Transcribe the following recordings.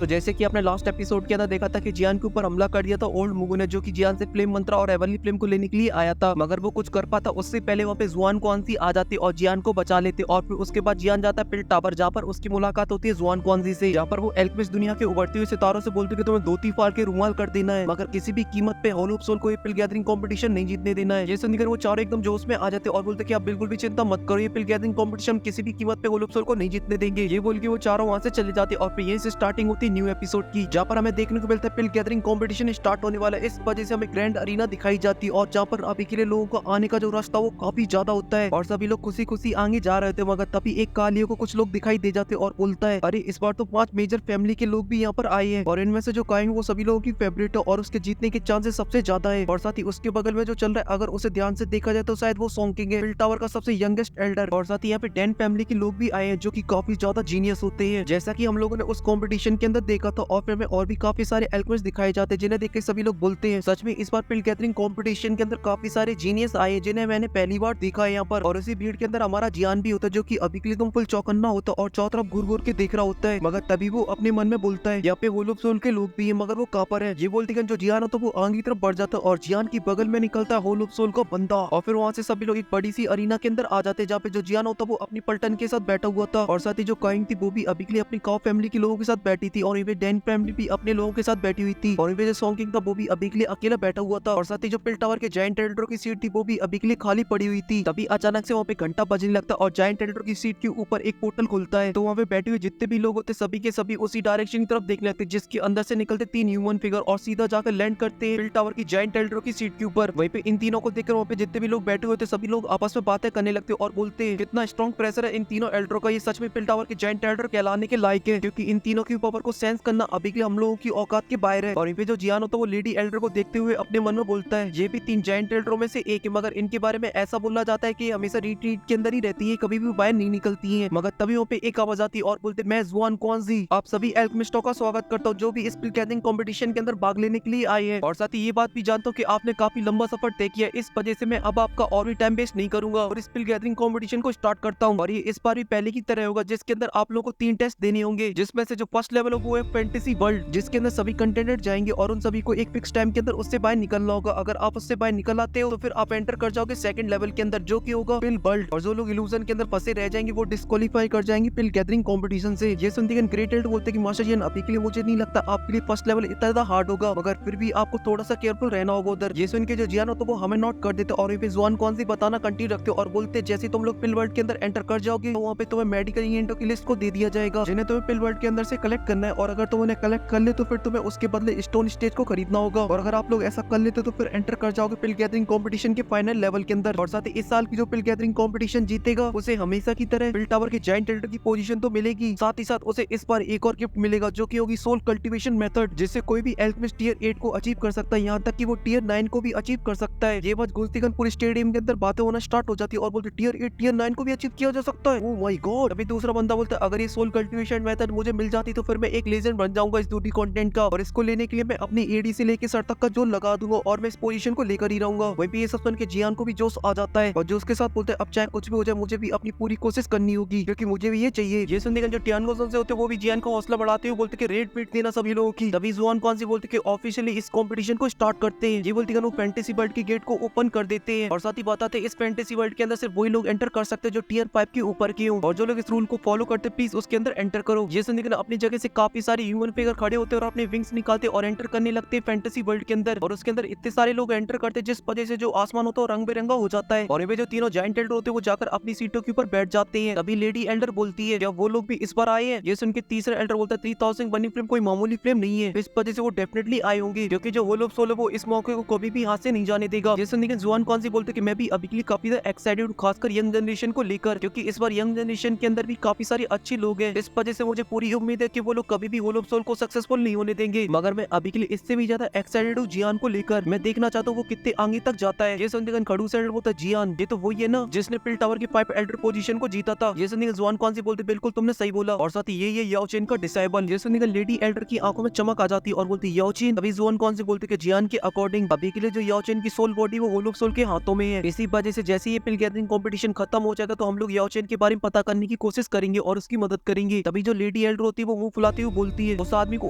तो जैसे कि आपने लास्ट एपिसोड के अंदर देखा था कि जियान के ऊपर हमला कर दिया था ओल्ड मुगु ने, जो कि जियान से फ्लेम मंत्रा और एवरली फ्लेम को लेने के लिए आया था, मगर वो कुछ कर पाता उससे पहले वहाँ पे जुआन क्वानजी आ जाते और जियान को बचा लेते। और फिर उसके बाद जियान जाता है पिल टावर, जहाँ पर उसकी मुलाकात होती है जुआन क्वानजी से, जहाँ पर वो एल्केमिस्ट दुनिया के उभरते हुए सितारों से बोलते कि तुम्हें धोती फाड़ के रुमाल कर देना है, मगर किसी भी कीमत पे होल ऑफ सोल को ये पिल गैदरिंग कंपटीशन नहीं जीतने देना है। ये सुनकर वो चारों एकदम जोश में आ जाते और बोलते कि आप बिल्कुल भी चिंता मत करो, ये पिल गैदरिंग कंपटीशन किसी भी कीमत पे होल ऑफ सोल को नहीं जीतने देंगे। ये बोल के वो चारों वहां से चले जाते और फिर यहीं से स्टार्टिंग होती है न्यू एपिसोड की, जहाँ पर हमें देखने को मिलता है पिल गैदरिंग कंपटीशन स्टार्ट होने वाला है। इस वजह से हमें ग्रैंड अरीना दिखाई जाती है और जहाँ पर अभी के लिए लोगों को आने का जो रास्ता वो काफी ज्यादा होता है और सभी लोग खुशी खुशी आगे जा रहे थे, मगर तभी एक कालियो को कुछ लोग दिखाई दे जाते और बोलता है अरे इस बार तो 5 मेजर फैमिली के लोग भी यहाँ पर आए हैं और इनमें से जो काइंग वो सभी लोगों की फेवरेट है और उसके जीतने के चांसेस सबसे ज्यादा है। और साथ ही उसके बगल में जो चल रहा है अगर उसे ध्यान से देखा जाए तो शायद वो सॉन्किंग है, पिल टावर का सबसे यंगेस्ट एल्डर। और साथ ही यहाँ पे 10 फैमिली के लोग भी आए हैं जो की काफी ज्यादा जीनियस होते हैं, जैसा की हम लोगों ने उस कॉम्पिटिशन के अंदर देखा था। और फिर में और भी काफी सारे एल्केमिस्ट दिखाए जाते हैं जिन्हें देख के सभी लोग बोलते हैं सच में इस बार पिल गैदरिंग कंपटीशन के अंदर काफी सारे जीनियस आए हैं जिन्हें मैंने पहली बार देखा है यहाँ पर। और इसी भीड़ के अंदर हमारा जियान भी होता है जो कि अभी के लिए तुम फुल चौकन्ना होता है और चारों तरफ घूर घूर के देख रहा होता है, मगर तभी वो अपने मन में बोलता है यहाँ पे होल ऑफ सोल के लोग भी है मगर वो कहाँ पर है। ये बोलते हैं जो जियान हो तो वो आगे की तरफ बढ़ जाता है और जियान की बगल में निकलता है होल ऑफ सोल का बंदा और फिर वहाँ से सभी लोग एक बड़ी सी अरीना के अंदर आ जाते हैं जहाँ पे जो जियान होता है वो अपनी पलटन के साथ बैठा हुआ था और साथ ही जो काइंग थी वो भी अभी के लिए अपनी काउ फैमिली के लोगों के साथ बैठी थी और ये डैन फैमिली भी अपने लोगों के साथ बैठी हुई थी और जो सॉन्किंग था वो भी अभी के लिए अकेला बैठा हुआ था और साथ ही जो पिल टावर के जायंट एल्डर की सीट थी वो भी अभी के लिए खाली पड़ी हुई थी। तभी अचानक से वहाँ पे घंटा बजने लगता और जायंट एल्डर की सीट के ऊपर एक पोर्टल खुलता है, तो वहाँ पे बैठे हुए जितने भी लोग होते सभी के सभी उसी डायरेक्शन की तरफ देखने लगते जिसके अंदर से निकलते 3 ह्यूमन फिगर और सीधा जाकर लैंड करते हैं पिल टावर की जायंट एल्डर की सीट के ऊपर। वहीं पे इन तीनों को देखकर वहाँ पे जितने भी लोग बैठे हुए थे सभी लोग आपस में बातें करने लगते और बोलते हैं कितना स्ट्रॉन्ग प्रेशर है इन तीनों एल्डरों का, ये सच में पिल टावर के जायंट एल्डर कहलाने के लायक है क्योंकि इन तीनों की पावर को सेंस करना अभी के लिए हम लोगों की औकात के बाहर है। और यहाँ पे जो जियान होता है वो लेडी एल्डर को देखते हुए अपने मन में बोलता है ये भी 3 जायंट एल्डरों में से एक है, मगर इनके बारे में ऐसा बोला जाता है कि हमेशा रिट्रीट के अंदर ही रहती है, कभी भी बाहर नहीं निकलती है। मगर तभी वहाँ पे एक आवाज आती है और बोलते मैं जुआन क्वानजी आप सभी एल्केमिस्टों का स्वागत करता हूँ जो भी इस पिल गैदरिंग कंपटीशन के अंदर भाग लेने के लिए आए हैं। और साथ ही ये बात भी जानता हूँ कि आपने काफी लंबा सफर तय किया, इस वजह से मैं अब आपका और भी टाइम वेस्ट नहीं करूंगा और इस पिल गैदरिंग कंपटीशन को स्टार्ट करता हूँ। और ये इस बार भी पहले की तरह होगा जिसके अंदर आप लोगों को 3 टेस्ट देने होंगे, जिसमें से जो फर्स्ट लेवल हो वो है फैंटेसी वर्ल्ड जिसके अंदर सभी कंटेंडेंट जाएंगे और उन सभी को एक फिक्स टाइम के अंदर उससे बाहर निकलना होगा। अगर आप उससे बाहर निकल आते हो तो फिर आप एंटर कर जाओगे सेकंड लेवल के अंदर जो कि होगा पिल वर्ल्ड, और जो लोग इल्यूजन के अंदर फंसे रह जाएंगे वो डिस्क्वालीफाई कर जाएंगे पिल गैदरिंग कंपटीशन से। ये सुनते ही ग्रेट एल्डर बोलते कि मास्टर जी अभी के लिए मुझे नहीं लगता आपके लिए फर्स्ट लेवल इतना ज्यादा हार्ड होगा, मगर फिर भी आपको थोड़ा सा केयरफुल रहना होगा उधर। ये सुन के जो जियान हो तो वो हमें नोट कर देते और जुआन कौन सी बताना कंटिन्यू रखते और बोलते जैसे तुम लोग पिल वर्ल्ड के अंदर एंटर कर जाओगे तो वहाँ पे तुम्हें मेडिकल इवेंटों की लिस्ट को दे दिया जाएगा जिन्हें तुम्हें पिल वर्ल्ड के अंदर से कलेक्ट करना है, और अगर तुम उन्हें कलेक्ट कर ले तो फिर तुम्हें उसके बदले स्टोन स्टेज को खरीदना होगा, और अगर आप लोग ऐसा कर लेते तो फिर एंटर कर जाओगे पिल गैदरिंग कंपटीशन के फाइनल लेवल के अंदर। और साथ ही इस साल की जो पिल गैदरिंग कंपटीशन जीतेगा उसे हमेशा की तरह पिल टावर के जायंट एल्डर की पोजीशन तो मिलेगी, साथ ही साथ उसे इस बार एक और गिफ्ट मिलेगा जो कि होगी सोल कल्टीवेशन मेथड, जिससे कोई भी एल्केमिस्ट टियर 8 को अचीव कर सकता है, यहाँ तक कि वो टियर 9 को भी अचीव कर सकता है। ये बात घुसतीगन पूरे स्टेडियम के अंदर बातें होना स्टार्ट हो जाती है और बोलते टियर 8 टियर 9 को भी अचीव किया जा सकता है। Oh my God. अभी दूसरा बंदा बोलता है अगर ये सोल कल्टीवेशन मेथड मुझे मिल जाती तो फिर मैं एक लेजेंड बन जाऊंगा इस दूसरी कंटेंट का, और इसको लेने के लिए मैं अपनी एडी से लेके सर तक का जोर लगा दूंगा और मैं इस पोजीशन को लेकर ही रहूंगा। वहीं पे ये सब सुन के जियान को भी जोश आ जाता है और जो उसके साथ बोलते हैं अब चाहे कुछ भी हो जाए मुझे भी अपनी पूरी कोशिश करनी होगी क्योंकि मुझे भी ये चाहिए। ये सुनने जो टियानगो से होते वो भी जियान का हौसला बढ़ाते हुए बोलते कि रेड पीट देना सभी लोगों की। तभी जुआन कौन सी बोलते कि ऑफिशियली इस कंपटीशन को स्टार्ट करते हैं। ये बोलते कि वो फैंटेसी वर्ल्ड की गेट को ओपन कर देते हैं और साथ ही बताते हैं इस फैंटेसी वर्ल्ड के अंदर सिर्फ वही लोग एंटर कर सकते हैं जो टियर 5 के ऊपर के हो, और जो लोग इस रूल को फॉलो करते प्लीज उसके अंदर एंटर करो। ये सुनने अपनी जगह से काफी सारे ह्यूमन फिगर खड़े होते और अपने विंग्स निकालते और एंटर करने लगते हैं फैंटेसी वर्ल्ड के अंदर, और उसके अंदर इतने सारे लोग एंटर करते जिस वजह से जो आसमान होता है रंग बेरंगा हो जाता है और वे जो तीनों जायंट एल्डर होते हैं वो जाकर अपनी सीटों के ऊपर बैठ जाते हैं। तभी लेडी एल्डर बोलती है जब वो लोग भी इस बार आए हैं। ये सुन के तीसरा एल्डर बोलता है 3000 बनी फ्लेम कोई मामूली फ्लेम नहीं है, इस वजह से वो डेफिनेटली आए होंगे क्योंकि जो होल ऑफ सोल है वो इस मौके को कभी भी हाथ से नहीं जाने देगा। ये सुन के जुआन कौन सी बोलते कि मैं भी अभी के लिए काफी ज्यादा एक्साइटेड हूं खासकर यंग जनरेशन को लेकर, क्योंकि इस बार यंग जनरेशन के अंदर भी काफी सारे अच्छे लोग हैं, इस वजह से मुझे पूरी उम्मीद है कि वो लोग कभी भी होल ऑफ सोल को सक्सेसफुल नहीं होने देंगे। मगर मैं अभी के लिए इससे भी ज्यादा एक्साइटेड हूँ जियान को लेकर, मैं देखना चाहता हूँ वो कितने आगे तक जाता है। ये सुनते खड़ूस एल्डर बोलता है जियान ये तो वही है ना जिसने पिल टावर की 5 एल्डर पोजीशन को जीता था। ये सुनते जुआन कौन सी बोलते बिल्कुल तुमने सही बोला, और साथ ही ये याओचेन का डिसाइबल। ये सुनते लेडी एल्डर की आंखों में चमक आ जाती और बोलती याओचेन। अभी जुआन कौन सी बोलते कि जियान के अकॉर्डिंग अभी के लिए जो याओचेन की सोल बॉडी वो होल ऑफ सोल के हाथों में है, इसी वजह से जैसे ये पिल गैदरिंग कंपटीशन खत्म हो जाएगा तो हम लोग याओचेन के बारे में पता करने की कोशिश करेंगे और उसकी मदद करेंगे। तभी जो लेडी एल्डर होती है वो मुंह फुलाती हुई हुए बोलती है उस आदमी को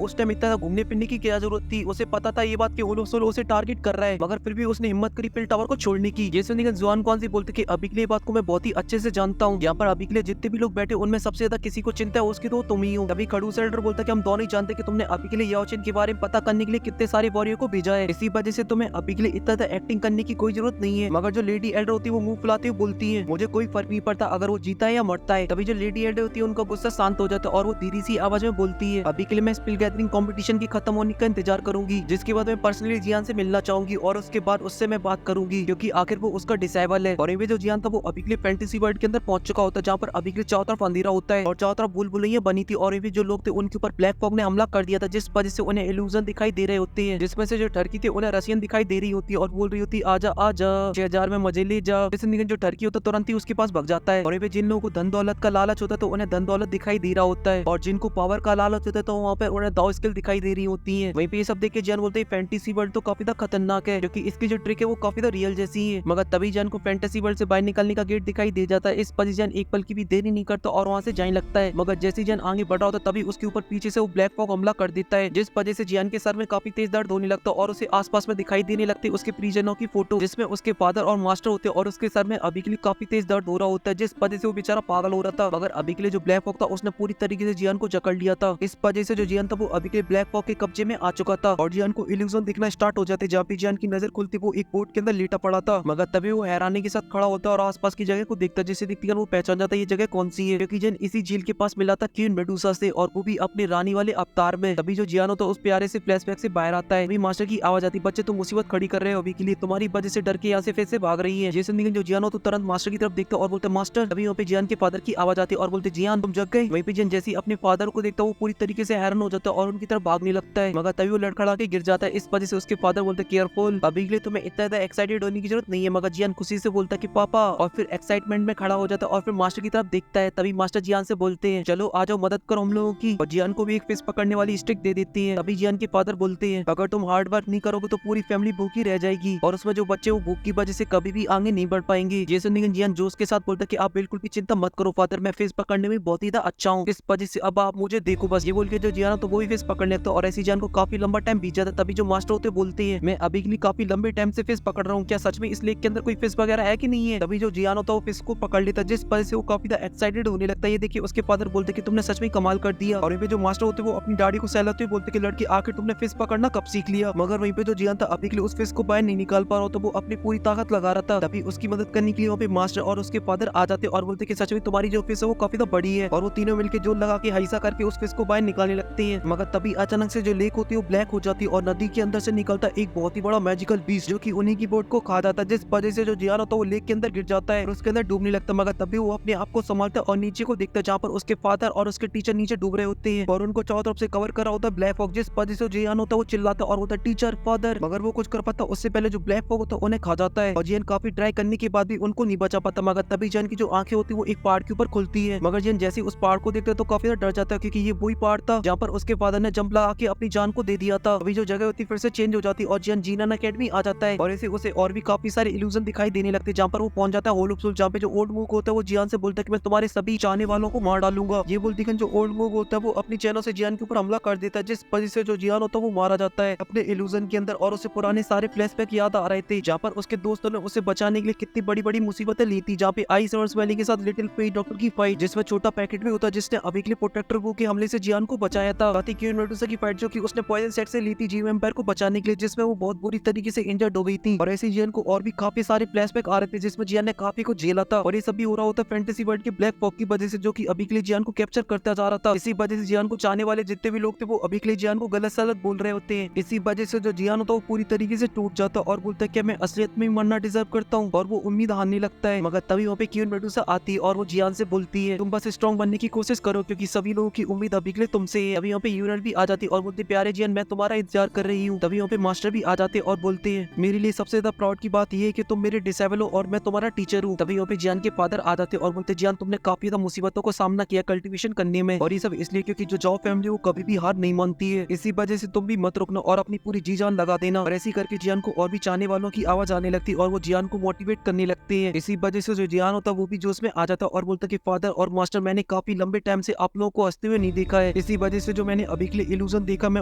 उस टाइम इतना घूमने फिरने की क्या जरूरत थी, उसे पता था ये बात कि ओलो सोलो उसे टारगेट कर रहा है, मगर फिर भी उसने हिम्मत करी पिल टावर को छोड़ने की। जैसे निकल जुआन कौन सी बोलते कि अभी के लिए बात को मैं बहुत ही अच्छे से जानता हूँ, यहाँ पर अभी के लिए जितने भी लोग बैठे उनमें सबसे ज्यादा किसी को चिंता है उसकी तो तुम ही हो। तभी खड़ूस एल्डर बोलता कि हम दोनों ही जानते कि तुमने अभी के लिए याओचिन के बारे में पता करने के लिए कितने सारे वॉरियर को भेजा है, इसी वजह से तुम्हें अभी के लिए इतना ज्यादा एक्टिंग करने की कोई जरूरत नहीं है। मगर जो लेडी एल्डर होती है वो मुंह फुलाते हुए बोलती है मुझे कोई फर्क नहीं पड़ता अगर वो जीता है या मरता है। तभी जो लेडी एल्डर होती है उनका गुस्सा शांत हो जाता है और वो धीरे सी आवाज में बोलती है अभी के लिए मैं स्पिल गैदरिंग कंपटीशन की खत्म होने का इंतजार करूंगी, जिसके बाद मैं पर्सनली जियान से मिलना चाहूंगी और उसके बाद उससे मैं बात करूंगी क्योंकि आखिर वो उसका डिसाइबल है। और ये जो जियान था वो अभी के लिए फैंटेसी वर्ल्ड के अंदर पहुंच चुका होता है जहाँ पर अभी के लिए चारों तरफ अंधेरा होता है और चारों तरफ भूल भुलैया बनी थी और ये जो लोग थे उनके ऊपर ब्लैक फॉग ने हमला कर दिया था, जिस वजह से उन्हें इल्यूजन दिखाई दे रहे होते हैं, जिसमें से जो टर्की थी उन्हें रशियन दिखाई दे रही होती है और बोल रही होती है आजा आजा 6000 में मजे ले जा। जैसे जो टर्की होता तुरंत ही उसके पास भग जाता है। और ये जिन लोगों को धन दौलत का लालच होता है तो उन्हें धन दौलत दिखाई दे रहा होता है और जिनको पावर का लालच होता है तो वहाँ पे उन्हें दाव स्किल दिखाई दे रही होती है। वहीं पे ये सब देख के जैन बोलते हैं फैंटेसी वर्ल्ड तो काफी खतरनाक है क्योंकि इसकी जो ट्रिक है वो काफी रियल जैसी है। मगर तभी जैन को फैंटेसी वर्ल्ड से बाहर निकलने का गेट दिखाई दे जाता है। इस पर जैन एक पल की भी देरी नहीं करता और वहाँ से जाने लगता है। मगर जैसे जैन आगे बढ़ रहा होता तभी उसके ऊपर पीछे से वो ब्लैक फॉग हमला कर देता है, जिस वजह से जियान के सर में काफी तेज दर्द होने लगता है और उसे आसपास में दिखाई देने लगती है उसके परिजनों की फोटो जिसमें उसके फादर और मास्टर होते हैं और उसके सर में अभी के लिए काफी तेज दर्द हो रहा होता है, जिस वजह से वो बेचारा पागल हो रहा था। मगर अभी के लिए जो ब्लैक फॉग था उसने पूरी तरीके से जियान को जकड़ लिया था। इस वजह से जो जियान था वो अभी के लिए ब्लैक फॉग के कब्जे में आ चुका था और जियान को इल्यूजन दिखना स्टार्ट हो जाते। जहाँ पे जियान की नजर खुलती वो एक बोट के अंदर लेटा पड़ा था। मगर तभी वो हैरानी के साथ खड़ा होता है और आसपास की जगह को देखता, जिससे दिखती वो पहचान जाता है ये जगह कौन सी है, क्योंकि जियान इसी झील के पास मिला था क्वीन मेडुसा से और वो भी अपनी रानी वाले अवतार में। तभी जो जियान होता है उस प्यारे से फ्लैशबैक से बाहर आता है। मास्टर की आवाज आती, बच्चे तुम मुसीबत खड़ी कर रहे हो अभी के लिए, तुम्हारी वजह से डर के यहाँ से फिर से भाग रही है। जैसे जो जियान हो तो तुरंत मास्टर की तरफ देखता और बोलते मास्टर। तभी वहाँ पे जियान के फादर की आवाज आती है और बोलते जियान तुम जग गए। वहीं पे जियान जैसे अपने फादर को देखता वो पूरी तरीके से हैरान हो जाता है और उनकी तरफ भागने लगता है। मगर तभी वो लड़खड़ा के गिर जाता है। इस वजह से उसके फादर बोलते केयरफुल, अभी के लिए तुम्हें इतना ज्यादा एक्साइटेड होने की जरूरत नहीं है। मगर जियान खुशी से बोलता कि पापा, और फिर एक्साइटमेंट में खड़ा हो जाता है और फिर मास्टर की तरफ देखता है। तभी मास्टर जियान से बोलते हैं चलो आ जाओ मदद करो हम लोगों की, और जियान को भी एक फिश पकड़ने वाली स्टिक दे देती है। तभी जियान के फादर बोलते हैं अगर तुम हार्ड वर्क नहीं करोगे तो पूरी फैमिली भूखी रह जाएगी और उसमें जो बच्चे वो भूख की वजह से कभी भी आगे नहीं बढ़ पाएंगे। जैसे जियान जोश के साथ बोलता कि आप बिल्कुल भी चिंता मत करो फादर, मैं फिश पकड़ने में बहुत ही अच्छा हूँ, इस वजह से अब आप मुझे देखो बस। ये बोल के जो जियान तो वो भी फिश पकड़ने लगता और ऐसी जियान को काफी लंबा टाइम बीत जाता। तभी जो मास्टर होते बोलते हैं मैं अभी के लिए काफी लंबे टाइम से फिश पकड़ रहा हूँ, क्या सच में इस लेक के अंदर कोई फिश वगैरह है कि नहीं है। तभी जो जियान होता है वो फिश को पकड़ लेता, जिस वजह से वो काफी एक्साइटेड होने लगता है। ये देखिए उसके फादर बोलते कि तुमने सच में कमाल कर दिया। और जो मास्टर होते वो अपनी दाढ़ी को सहलाते हुए बोलते कि लड़की आखिर तुमने फिश पकड़ना कब सीख लिया। मगर वहीं पे जो जियान था अभी के लिए उस फिश को बाहर नहीं निकाल पा रहा तो वो अपनी पूरी ताकत लगा रहा था। तभी उसकी मदद करने के लिए वहाँ पे मास्टर और उसके फादर आ जाते और बोलते कि सच में तुम्हारी जो फिश है वो काफी बड़ी है, और वो तीनों मिलकर जोर लगा के हाइसा करके उस फिश को बाहर निकालने लगते हैं। मगर तभी अचानक से जो लेक होती है वो ब्लैक हो जाती है और नदी के अंदर से निकलता एक बहुत ही बड़ा मैजिकल बीस्ट जो कि उन्हीं की बोट को खा जाता है, जिस वजह से जो जियान होता है वो लेक के अंदर गिर जाता है और उसके अंदर डूबने लगता है। मगर तभी वो अपने आप को संभालता है और नीचे को देखता है जहाँ पर उसके फादर और उसके टीचर नीचे डूब रहे होते हैं और उनको चारों तरफ से कवर करा होता है ब्लैक फॉग, जिस वजह से जियान होता है वो चिल्लाता और होता है टीचर फादर। मगर वो कुछ कर पाता उससे पहले जो ब्लैक फॉग होता है उन्हें खा जाता है और जियान काफी ट्राई करने के बाद भी उनको नहीं बचा पाता। मगर तभी जियान की जो आंखें होती है वो एक पहाड़ के ऊपर खुलती है। मगर जियान जैसे उस पहाड़ को देखते तो काफी डर जाता है क्योंकि ये वही पहाड़ था जहाँ पर उसके फादर ने जंप लगा के अपनी जान को दे दिया था। अभी जो जगह होती फिर से चेंज हो जाती और जियान जीनान अकेडमी आ जाता है और ऐसे उसे और भी काफी सारे इल्यूजन दिखाई देने लगते, जहाँ पर वो पहुंच जाता है होल ऑफ सोल, जहाँ पे जो ओल्ड मूक होता है वो जियान से बोलता है कि मैं तुम्हारे सभी चाहने वालों को मार डालूंगा। ये बोल दिखन जो ओल्ड मूक होता है वो अपनी चैनों से जियान के ऊपर हमला कर देता है, जिस वजह से जो जियान होता है वो मारा जाता है अपने इल्यूजन के अंदर। और उसे पुराने सारे फ्लैशबैक याद आ रहे थे जहाँ पर उसके दोस्तों ने उसे बचाने के लिए कितनी बड़ी बड़ी मुसीबतें ली थी, जहाँ पे आइस और स्मेली के साथ लिटिल फेट डॉक्टर की फाइट जिसमें छोटा पैकेट भी होता है जिसने अभी के लिए प्रोटेक्टर वो के हमले से जियान को बचाया था। साथ ही क्वीन मेडुसा की फाइट जो कि उसने पॉइजन सेट से ली थी जीव एम्पायर को बचाने के लिए, जिसमें वो बहुत बुरी तरीके से इंजर्ड हो गई थी। और ऐसे जियान को और भी काफी सारे फ्लैशबैक आ रहे थे जिसमें जियान ने काफी कुछ झेला था और ये सब भी हो रहा होता फैंटेसी वर्ल्ड के ब्लैक फॉग की वजह से, जो कि अभी के लिए जियान को कैप्चर करता जा रहा था। इसी वजह से जियान को चाहने वाले जितने भी लोग थे वो अभी के लिए जियान को गलत सलत बोल रहे होते हैं। इसी वजह से जो जियान होता है वो पूरी तरीके से टूट जाता और बोलता है कि मैं असलियत में मरना डिजर्व करता हूँ और वो उम्मीद हारने लगता है। मगर तभी वहाँ पे क्वीन मेडुसा आती है और वो जियान से बोलती है तुम बस स्ट्रॉन्ग बनने की कोशिश करो क्योंकि सभी लोगों की उम्मीद अभी के लिए तुमसे है। अभी यहाँ पे यूनिट भी आ जाती है और बोलती प्यारे जियान मैं तुम्हारा इंतजार कर रही हूँ। तभी यहाँ पे मास्टर भी आ जाते और बोलते हैं मेरे लिए सबसे ज्यादा प्राउड की बात यह है कि तुम मेरे डिसेबल हो और मैं तुम्हारा टीचर हूँ। तभी यहाँ पे जियान के फादर आ जाते और बोलते जियान तुमने काफी ज्यादा मुसीबतों को सामना किया कल्टीवेशन करने में, और ये सब इसलिए क्योंकि जो जॉब फैमिली वो कभी भी हार नहीं मानती है। इसी वजह से तुम भी मत रुकना और अपनी पूरी जी जान लगा देना। और ऐसी करके जियान को और भी चाहने वालों की आवाज आने लगती और वो जियान को मोटिवेट करने लगते हैं। इसी वजह से जो जियान होता वो भी जोश में आ जाता और बोलता कि फादर और मास्टर मैंने काफी लंबे टाइम से आप लोगों को हंसते हुए नहीं देखा है है। इसी वजह से जो मैंने अभी के लिए इल्यूजन देखा, मैं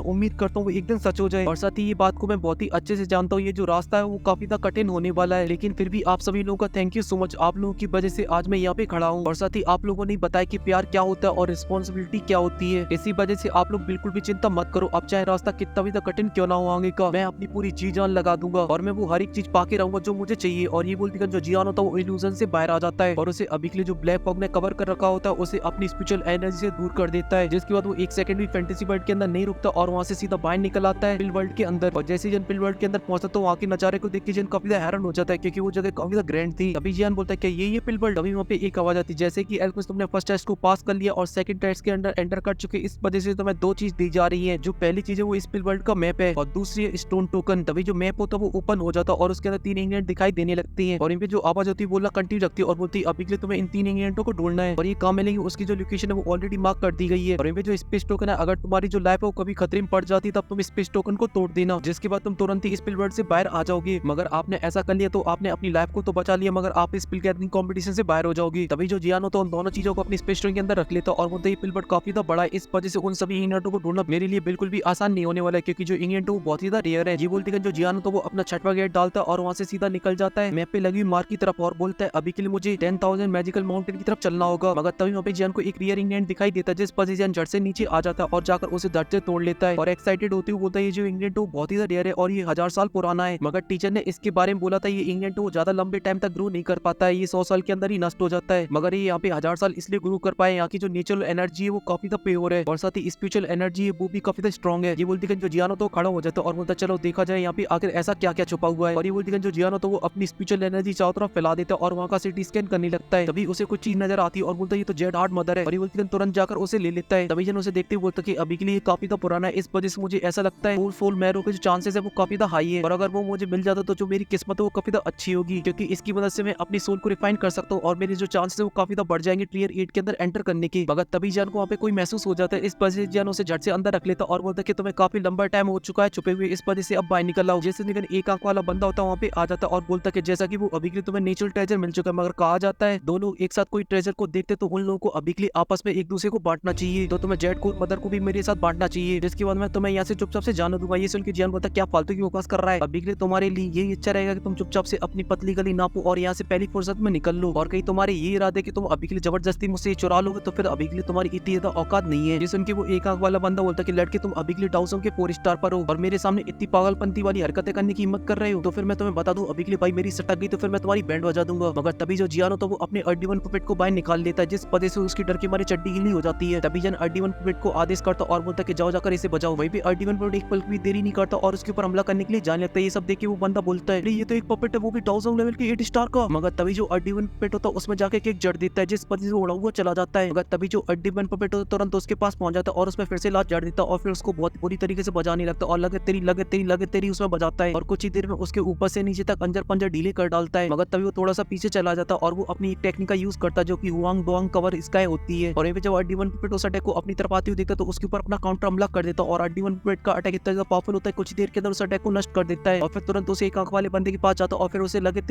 उम्मीद करता हूँ वो एक दिन सच हो जाए। और साथ ही ये बात को मैं बहुत ही अच्छे से जानता हूँ, ये जो रास्ता है वो काफी ज्यादा कठिन होने वाला है, लेकिन फिर भी आप सभी लोगों का थैंक यू सो मच। आप लोगों की वजह से आज मैं यहाँ पे खड़ा हूँ। और साथ ही आप लोगों ने बताया कि प्यार क्या होता है और रिस्पॉन्सिबिलिटी क्या होती है। इसी वजह से आप लोग बिल्कुल भी चिंता मत करो। अब चाहे रास्ता कितना भी कठिन क्यों ना हो आगे का, मैं अपनी पूरी जी जान लगा दूंगा और मैं वो हर एक चीज पाके रहूंगा जो मुझे चाहिए। और ये बोलती जो जियान होता है वो इल्यूजन से बाहर आ जाता है और उसे अभी के लिए जो ब्लैक फॉग ने कवर कर रखा होता है उसे अपनी स्पिरिचुअल एनर्जी से दूर कर देता है, जिसके बाद वो एक सेकंड भी फैंटेसी वर्ल्ड के अंदर नहीं रुकता और वहां से सीधा बाहर निकल आता है पिल वर्ल्ड के अंदर। और जैसे जन पिल वर्ल्ड के अंदर पहुंचता तो वहां के नजारे को देख के जन काफी हैरान हो जाता है, क्योंकि वो जगह काफी ग्रैंड थी। अभी जियान बोलता है क्या ये पिल वर्ल्ड? अभी वहाँ पे एक आवाज आती है, जैसे कि एल्केमिस्ट तुमने फर्स्ट टेस्ट को पास कर लिया और सेकंड टेस्ट के अंदर एंटर कर चुके, इस वजह से तुम्हें दो चीज दी जा रही है। जो पहली चीज है वो इस पिल वर्ल्ड का मैप है और दूसरी है स्टोन टोकन। तभी जो मैप होता है वो ओपन हो जाता है और उसके अंदर 3 इंग्रेडिएंट दिखाई देने लगती है। और इन पे जो आवाज होती है बोलना कंटिन्यू रखती है और बोलती है अभी के लिए तुम्हें इन 3 इंग्रेडिएंटों को ढूंढना है और ये काम मिलेगी। उसकी जो लोकेशन है वो ऑलरेडी मार्क कर दी गई है। और इन पे जो स्पेस टोकन है, अगर तुम्हारी जो लाइफ है वो कभी खतरे में पड़ जाती तब तुम स्पेस टोकन को तोड़ देना, जिसके बाद तुम तुरंत ही स्पिल वर्ल्ड से बाहर आ जाओगे। मगर आपने ऐसा कर लिया तो आपने अपनी लाइफ को तो बचा लिया, मगर आप स्पिल गैदरिंग कंपटीशन से बाहर हो जाओगी। तभी जो जियान होता है उन दोनों चीजों को अपनी स्पेस टोकन के अंदर रख लेता और बोलते पिल वर्ल्ड काफी बड़ा है, इस वजह से उन सभी इंग्रेडिएंटों को ढूंढना मेरे लिए बिल्कुल भी आसान नहीं होने वाला है, क्योंकि जो इंग्रेडिएंट वो बहुत ही रेयर है। जी बोलती है जो जियान होता है वो अपना 6वां गेट डालता है और वहां से सीधा निकल जाता है मैप पे लगी मार्क की तरफ और बोलता है अभी के लिए मुझे 10,000 मैजिकल माउंटेन की तरफ चलना होगा। मगर तभी वहाँ पे जियान को एक रियर इंग्रेडिएंट दिखाई देता है, जिस पर जियान झट से नीचे आ जाता है और जाकर उसे झट से तोड़ लेता है और एक्साइटेड होते हुए बोलता है ये जो इंग्रेडिएंट वो बहुत ही रेयर है और ये 1000 साल पुराना है। मगर टीचर ने इसके बारे में बोला था ये इंग्रेडिएंट वो ज्यादा लंबे टाइम तक ग्रो नहीं कर पाता है, ये 100 साल के अंदर ही नष्ट हो जाता है। मगर ये यहाँ पे 1000 साल इसलिए ग्रो कर पाए, यहाँ की जो नेचुरल एनर्जी है वो काफी प्योर है और साथ ही स्पिरिचुअल एनर्जी है वो भी काफी स्ट्रॉन्ग है। ये बोलती है जो जियानो तो खड़ा हो जाता है और बोलता है चलो देखा जाए यहाँ पे आखिर ऐसा क्या क्या छुपा हुआ है। और ये बोलती है जो जियानो तो वो अपनी स्पिरिचुअल एनर्जी चारों तरफ फैला देता है और वहाँ का सिटी स्कैन करने लगता है। तभी उसे कुछ चीज नजर आती है और बोलता है ये तो जेड हार्ट मदर है। और ये बोलती है तुरंत जाकर उसे ले लेता है। तभी जन उसे देखते हुए बोलता है कि अभी के लिए काफी पुराना है, इस वजह से मुझे ऐसा लगता है फुल मैरो के जो चांसेस है वो काफी हाई है और अगर वो मुझे मिल जाता तो जो मेरी किस्मत है वो काफी अच्छी होगी, क्योंकि इसकी मदद से मैं अपनी सोल को रिफाइन कर सकता हूँ और मेरे जो चांसेस है वो काफी बढ़ जाएंगे टियर 8 के अंदर एंटर करने की। मगर तभी जान को वहाँ पे कोई महसूस हो जाता है, इस वजह से जान उसे झट से अंदर रख लेता और बोलता है कि तुम्हें काफी लंबा टाइम हो चुका है छुपे हुए, इस वजह से अब बाहर निकल आओ। जैसे निकल एक आंख वाला बंदा होता है वहाँ पे आ जाता है और बोलता है कि जैसा कि वो अभी के लिए तुम्हें नेचुरल ट्रेजर मिल चुका है, मगर कहा जाता है दो लोग एक साथ कोई ट्रेजर को देखते तो उन लोगों को अभी के लिए आपस में एक दूसरे को बांटना चाहिए, तो तुम्हें जेड को मदर को भी मेरे साथ बांटना चाहिए, जिसके बाद मैं तुम्हें यहाँ से चुपचाप से जाने दूंगा। ये सुन के जियान बोलता क्या फालतू की बकवास कर रहा है, अभी के लिए तुम्हारे लिए ये अच्छा रहेगा कि तुम चुपचाप से अपनी पतली गली नापो और यहाँ से पहली फुर्सत में निकल लो। और कहीं तुम्हारे ये इरादे कि तुम अभी के लिए जबरदस्ती मुझसे चुरा लोगे तो फिर अभी के लिए तुम्हारी इतनी ज्यादा औकात नहीं है। ये सुन के वो एक आंख वाला बंदा बोलता कि लड़के तुम अभी के लिए डाउसों के 4 स्टार पर हो और मेरे सामने इतनी पागलपंती वाली हरकतें करने की हिम्मत कर रहे हो, तो फिर मैं तुम्हें बता दूं अभी के लिए भाई मेरी सटक गई तो फिर मैं तुम्हारी बैंड बजा दूंगा। मगर तभी जो जियान होता है वो अपने अर्डीवन पुपेट को बाहर निकाल लेता है, जिस वजह से उसकी डर के मारे चड्डी गीली हो जाती है। तभी जन अर्डीवन पुपेट को आदेश करता और बोलता कि जाओ जाकर इसे बचाओ। वहीं पे अर्डीवन पुपेट एक पल भी देरी नहीं करता और उसके ऊपर हमला करने के लिए जाने लगता है। ये सब देख के वो बंदा बोलता है ये तो एक पपेट है, वो भी 1000 लेवल के 8 स्टार का। मगर तभी जो अर्डीवन पुपेट होता है उसमें जाके केक जड़ देता है, जिस वजह से उड़ा हुआ चला जाता है। मगर तभी जो अर्डीवन पुपेट होता है तुरंत उसके पास पहुंच जाता है और उसमें फिर से लात जड़ देता है और फिर उसको बहुत बुरी तरीके से बजाने लगता है और लगे तेरी उसमें बजाता है और कुछ ही देर में उसके ऊपर से नीचे तक अंजर पंजर ढीले कर डालता है। मगर तभी वो थोड़ा सा पीछे चला जाता है और वो अपनी टेक्निक का यूज करता है जो कि हुआंग डोंग कवर स्काई होती है। और यहाँ पे जब अर्डीवन पुपेट उस अटैक को अपनी तरफ आती हुई देखता है तो उसके ऊपर अपना काउंटर हमला कर देता है और अर्डीवन पुपेट का अटैक इतना ज्यादा पावरफुल होता है कुछ देर के अंदर उस अटैक को नष्ट कर देता है और फिर तुरंत उसे एक आंख वाले बंदे के पास जाता है और फिर उसे लगे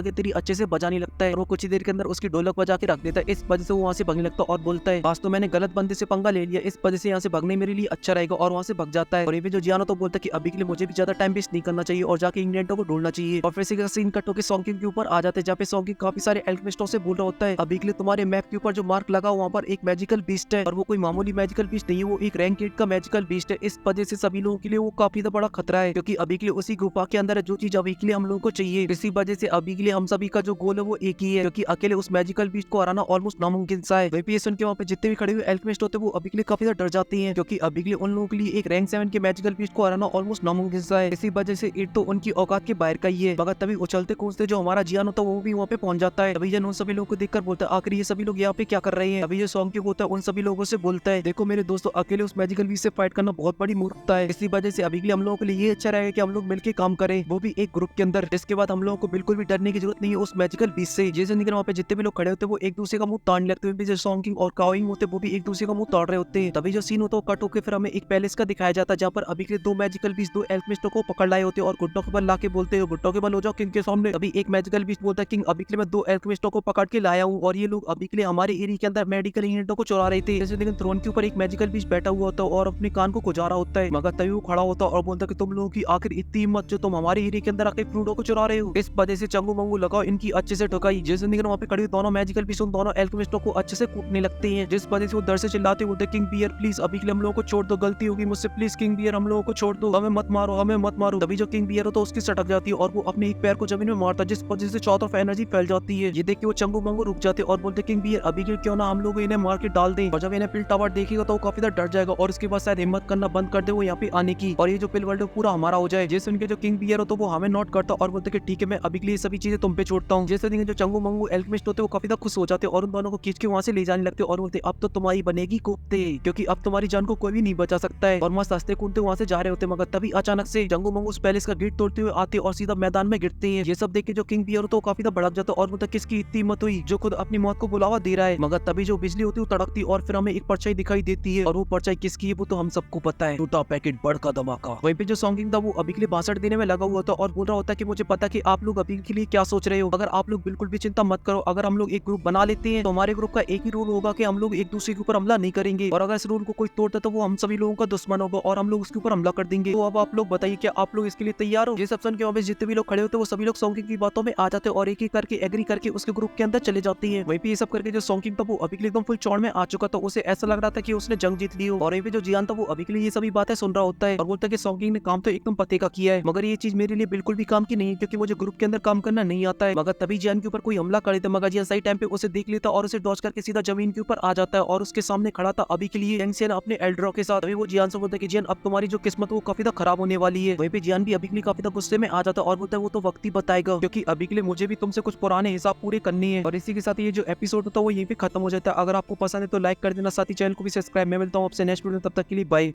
तेरी अच्छे से बजाने लगता है और वो कुछ ही देर के अंदर उसकी ढोलक बजा के रख देता है। इस वजह से वो वहाँ से भागने लगता है और बोलता है आज तो मैंने गलत बंदे से पंगा ले लिया, इस वजह से यहाँ से भागने मेरे लिए अच्छा रहेगा और वहाँ से भाग जाता है। और ये जो जियानो तो बोलता है कि अभी के लिए मुझे भी ज्यादा टाइम वेस्ट नहीं करना चाहिए और जाके इंग्रेडिएंटों को ढूंढना चाहिए। और फिर से सीन कट होकर सॉन्किंग के ऊपर आ जाते हैं जहाँ पे सॉन्किंग काफी सारे एल्केमिस्टों से बोल रहा होता है अभी के लिए तुम्हारे मैप के ऊपर जो मार्क लगा वहाँ पर एक मैजिकल बीस्ट है और वो कोई मामूली मैजिकल बीस्ट नहीं है, वो एक रैंक 8 का मैजिकल बीस्ट है। इस वजह से सभी लोगों के लिए वो काफी बड़ा खतरा है, क्योंकि अभी के लिए उसी गुफा के अंदर है जो चीज अभी के लिए हम लोगों को चाहिए। इसी वजह से अभी के लिए हम सभी का जो गोल है वो एक ही है, क्योंकि अकेले उस मैजिकल बीस्ट को हराना ऑलमोस्ट नामुमकिन सा है। वही सुन के वहाँ पे जितने भी खड़े हुए एल्केमिस्ट होते हैं वो अभी के लिए काफी ज्यादा डर जाते हैं, क्योंकि अभी के लिए उन लोगों के लिए एक रैंक 7 के मैजिकल बीस्ट को हराना ऑलमोस्ट नामुमकिन सा है। इसी वजह से इट तो उनकी औकात के बाहर का ही है। मगर तभी उछलते कूदते जो हमारा जियान होता है वो भी वहाँ पे पहुंच जाता है। तभी जन उन सभी लोगों को देखकर बोलता है आखिर ये सभी लोग यहाँ पे क्या कर रहे हैं। अभी जो सॉन्ग की होता है उन सभी लोगों से बोलता है देखो मेरे दोस्तों अकेले उस मैजिकल बीस्ट से फाइट करना बहुत बड़ी मूर्खता है, इसी वजह से अभी के लिए हम लोगों के लिए ये अच्छा रहेगा कि हम लोग मिलकर काम करें, वो भी एक ग्रुप के अंदर। इसके बाद हम लोगों को बिल्कुल भी डरने की जरूरत नहीं है उस मैजिकल बीस्ट से। जैसे निकल वहाँ पे जितने भी लोग खड़े होते हैं वो एक दूसरे का मुंह ताड़ने लगते हैं, जो सॉन्गिंग और काउइंग होते हैं वो भी एक दूसरे का मुंह ताड़ रहे होते हैं। तभी जो सीन होता है कट होकर फिर हमें एक पैलेस का दिखाया जाता है जहाँ पर अभी के लिए 2 मैजिकल बीस्ट 2 एल्केमिस्टों को पकड़ लाए होते हैं और घुटनों के बल ला के बोलते हैं घुटनों के बल हो जाओ किंग के सामने। अभी एक मैजिकल बीस्ट बोलता है किंग अभी के लिए मैं 2 एल्केमिस्टों को पकड़ के लाया हूँ और ये लोग अभी के लिए हमारे एरिया के अंदर मेडिकल इंग्रेडिएंटों को चुरा रहे थे। जैसे लेकिन थ्रोन के ऊपर एक मैजिकल बीच बैठा हुआ होता है और अपने कान को खुजा रहा होता है, मगर तभी वो खड़ा होता है और बोलता है कि तुम लोगों की आखिर इतनी हिम्मत जो तुम हमारे एरिया के अंदर आके फ्रूटों को चुरा रहे हो। इस वजह से चंगू मंगू लगाओ इनकी अच्छे से ठुकाई। जिस जिंदगी वहाँ पे खड़ी दोनों मैजिकल बीच उन दोनों एल्केमिस्टों को अच्छे से कूटने लगते हैं, जिस वजह से वो डर से चिल्लाते बोलते किंग बियर प्लीज अभी के लिए हम लोगों को छोड़ दो, गलती होगी मुझसे, प्लीज किंग बियर हम लोगों को छोड़ दो, हमें मत मारो, हमें मत मारो। तभी जो किंग बियर हो तो उसकी सटक जाती है और वो अपने एक पैर को जमीन में मारता है, जिस वजह से चारों तरफ एनर्जी फैल जाती है। ये देख के वो चंगू मंगू रुक जाते और बोलते किंग बियर अभी के क्यों ना हम लोग इन्हें मार के डाल दें, और जब इन्हें पिल टावर देखेगा तो वो काफी ज्यादा डर जाएगा और उसके बाद शायद हिम्मत करना बंद कर दे वो यहाँ पे आने की, और ये जो पिल वर्ल्ड पूरा हमारा हो जाए। जैसे उनके जो किंग बियर हो तो वो हमें नोट करता और बोलते कि ठीक है मैं अभी के लिए सभी चीजें तुम पे छोड़ता हूँ। जैसे जो चंगू मंगू एल्केमिस्ट होते वो काफी ज्यादा खुश हो जाते और उन दोनों को खींच के वहाँ से ले जाने लगते और बोलते अब तो तुम्हारी बनेगी कोफ्ते, क्योंकि अब तुम्हारी जान को कोई भी नहीं बचा सकता है। और मस्त हंसते कूदते वहाँ से जा रहे होते, मगर तभी अचानक से चंगू मंगू उस पैलेस का गेट तोड़ते हुए आते और सीधा मैदान में गिरते हैं। ये सब देख के जो किंग बियर हो तो काफी ज्यादा भड़क जाता और बोलता किसकी इतनी हिम्मत हुई जो खुद अपनी मौत को बुलावा दे रहा है। मगर तभी जो बिजली होती है वो तड़कती और फिर हमें एक परछाई दिखाई देती है, और वो परछाई किसकी है वो तो हम सबको पता है, टूटा पैकेट बड़का धमाका। वहीं पे जो सॉन्गिंग था वो अभी के लिए 62 देने में लगा हुआ था और बोल रहा होता है कि मुझे पता कि आप लोग अभी के लिए क्या सोच रहे हो, अगर आप लोग बिल्कुल भी चिंता मत करो, अगर हम लोग एक ग्रुप बना लेते हैं तो हमारे ग्रुप का एक ही रूल होगा कि हम लोग एक दूसरे के ऊपर हमला नहीं करेंगे, और अगर इस रूल को कोई तोड़ता तो वो हम सभी लोगों का दुश्मन होगा और हम लोग उसके ऊपर हमला कर देंगे। तो अब आप लोग बताइए क्या आप लोग इसके लिए तैयार हो। ये सब सुन के वहाँ पे जितने भी लोग खड़े होते वो सभी लोग सॉन्गिंग की बातों में आ जाते और एक एक करके एग्री करके उसके ग्रुप के अंदर चले जाते हैं। वहीं पे ये सब करके जो सॉन्गिंग था वो अभी के लिए एकदम फुल चौड़ में आ चुका था, उसे ऐसा लग रहा था कि उसने जंग जीत ली हो। और वहीं पे जो जियान था वो अभी के लिए ये सभी बातें सुन रहा होता है और बोलता है कि सॉन्गिंग ने काम तो एकदम पते का किया है, मगर ये चीज मेरे लिए बिल्कुल भी काम की नहीं है क्योंकि मुझे ग्रुप के अंदर काम करना नहीं आता है। मगर तभी जियान के ऊपर कोई हमला करे था, मगर जियान सही टाइम पे उसे देख लेता और उसे डॉज करके सीधा जमीन के ऊपर आ जाता है और उसके सामने खड़ा था अभी के लिए यंगसेन अपने एल्ड्रो के साथ। अभी वो जियान से बोलता है कि जियान अब तुम्हारी जो किस्मत वो काफी खराब होने वाली है। वहीं पे जियान भी अभी के लिए काफी गुस्से में आ जाता है और बोलता है वो तो वक्त ही बताएगा, क्योंकि अभी के लिए मुझे भी तुमसे कुछ पुराने हिसाब पूरे करने हैं। और इसी के साथ ये जो एपिसोड होता है वो यहीं पे खत्म हो जाता है। अगर आपको पसंद है तो लाइक कर देना, साथ ही चैनल को भी सब्सक्राइब। मैं मिलता हूँ आपसे नेक्स्ट वीडियो में, तब तक के लिए बाय।